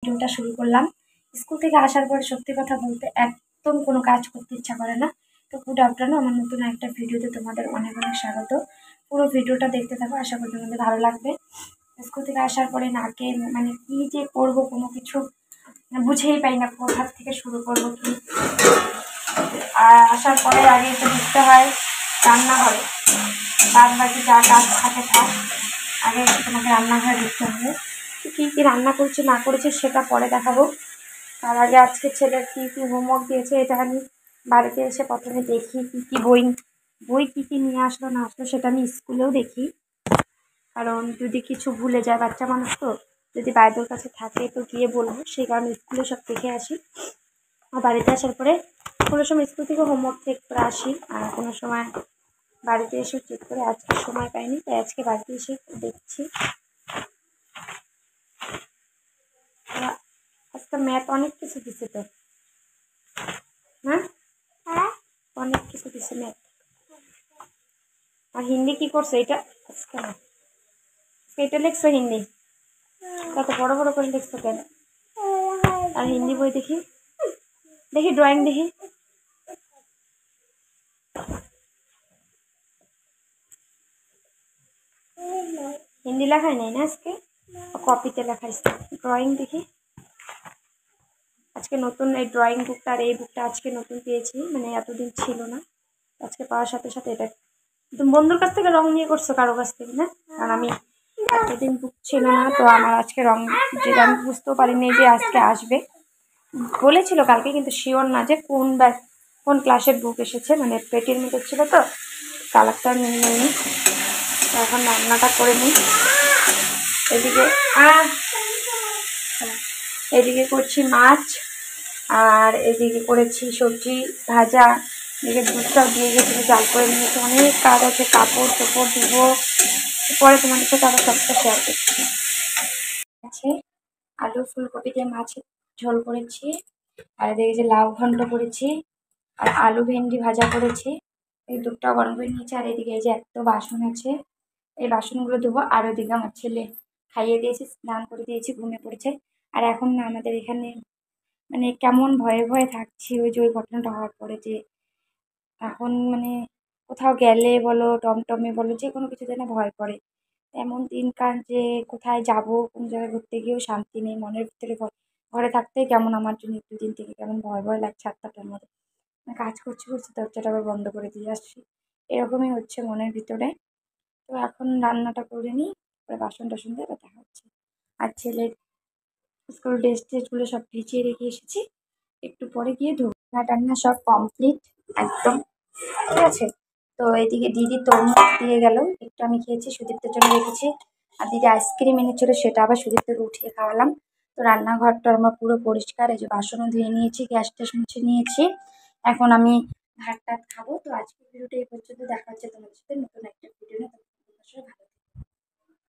ভিডিওটা শুরু করলাম। স্কুল থেকে আসার পরে সত্যি কথা বলতে একদম কোনো কাজ করতে ইচ্ছা করে না। তো গুড আফটারনুন, আমার নতুন একটা ভিডিওতে তোমাদের অনেক অনেক স্বাগত। পুরো ভিডিওটা দেখতে থাকো, আশা করি তোমাদের ভালো লাগবে। স্কুল থেকে আসার পরে নাকে মানে কি যে করবো কোনো কিছু বুঝেই পাই না, কোথা থেকে শুরু করবো কি। আর আসার পরে আগে তো ঢুকতে হয় রান্নাঘরে, বাদ বাকি যা কাজ থাকে থাক, আগে তোমাকে রান্নাঘরে ঢুকতে হবে। কী কী রান্না করছে না করেছে সেটা পরে দেখাবো। তার আগে আজকে ছেলের কী কী হোমওয়ার্ক দিয়েছে এটা আমি বাড়িতে এসে প্রথমে দেখি, কী কী বই কী কী নিয়ে আসলো না আসলো সেটা আমি স্কুলেও দেখি। কারণ যদি কিছু ভুলে যায়, বাচ্চা মানুষ তো, যদি বাইরের কাছে থাকে তো গিয়ে বলবো, সেই কারণে স্কুলে সব দেখে আসি। আর বাড়িতে আসার পরে কোনো সময় স্কুল থেকে হোমওয়ার্ক চেক করে আসি, আর কোনো সময় বাড়িতে এসে চেক করে। আজকে সময় পাইনি তাই আজকে বাড়িতে এসে দেখছি। আজকে ম্যাথ অনেক কিছু দিছে তো, হ্যাঁ অনেক কিছু দিছে ম্যাথ। আর হিন্দি কি করছো? এটা আজকে না, এটা লিখছো হিন্দি, কত বড় বড় করে লিখছো কেন? আর হিন্দি বই দেখি দেখি, ড্রয়িং দেখি। হিন্দি লেখাই নেই না আজকে, কপিতে লেখাইছে। ড্রয়িং দেখি। আজকে নতুন এই ড্রয়িং বুকটা আর এই বুকটা আজকে নতুন পেয়েছি, মানে এতদিন ছিল না। আজকে পাওয়ার সাথে সাথে এটা তুমি বন্ধুর কাছ থেকে রং নিয়ে করছো, কারো কাছ থেকে না? কারণ আমি এতদিন বুক ছিল না, তো আমার আজকে রং, যেটা আমি বুঝতেও পারিনি যে আজকে আসবে। বলেছিল কালকে, কিন্তু শিওর না যে কোন ক্লাসের বুক এসেছে, মানে পেটির মধ্যে ছিল তো কালারটা নিয়ে নিই। এখন রান্নাটা করে নিই। এদিকে করছি মাছ, আর এদিকে করেছি সবজি ভাজা। এদিকে দুধটাও দিয়ে গেছিলো, জাল করে নিয়েছি। অনেক কাজ আছে, কাপড় চোপড় ধুবো, পরে তোমাদের সাথে আবার সবটা শেয়ার করছি। আছে আলু ফুলকপি দিয়ে মাছের ঝোল করেছি, আর এদিকে যে লাউ ঘন্ট করেছি, আর আলু ভেন্ডি ভাজা করেছি। এই দুধটা গরম করে নিয়েছি। আর এদিকে এই যে এত বাসন আছে, এই বাসনগুলো ধোবো। আর ওদিকে আমার ছেলে খাইয়ে দিয়েছি, স্নান করে দিয়েছি, ঘুমিয়ে পড়েছে। আর এখন না আমাদের এখানে মানে কেমন ভয়ে ভয়ে থাকছি, ওই যে ওই ঘটনাটা হওয়ার পরে, যে এখন মানে কোথাও গেলে বলো, টমটমে বলো, যে কোনো কিছুতে না ভয় করে। এমন দিনকাল যে কোথায় যাব, কোনো জায়গায় ঘুরতে গিয়েও শান্তি নেই, মনের ভিতরে ঘরে থাকতেই কেমন আমার জন্য দুদিন থেকে কেমন ভয় ভয় লাগছে। 7টার মধ্যে কাজ করছি দরজাটা আবার বন্ধ করে দিয়ে আসছি, এরকমই হচ্ছে মনের ভিতরে। তো এখন রান্নাটা করে নিই, তারপরে বাসন টাসন দিয়ে দেখা হচ্ছে। আর ছেলের স্কুল ড্রেস টেসগুলো সব ভিজিয়ে রেখে এসেছি, একটু পরে গিয়ে রান্না টান্না সব কমপ্লিট একদম, ঠিক আছে। তো এদিকে দিদি তরমুজ দিয়ে গেল, একটু আমি খেয়েছি, সুদীপ্তের জন্য রেখেছি। আর দিদি আইসক্রিম এনেছিল, সেটা আবার সুদীপ্তকে উঠিয়ে খাওয়ালাম। তো রান্নাঘরটা আমার পুরো পরিষ্কার, এই যে বাসনও ধুয়ে নিয়েছি, গ্যাস ট্যাস মুছে নিয়েছি। এখন আমি ভাত টাত খাবো। তো আজকের ভিডিওটা এই পর্যন্ত, দেখা হচ্ছে তোমাদের সাথে নতুন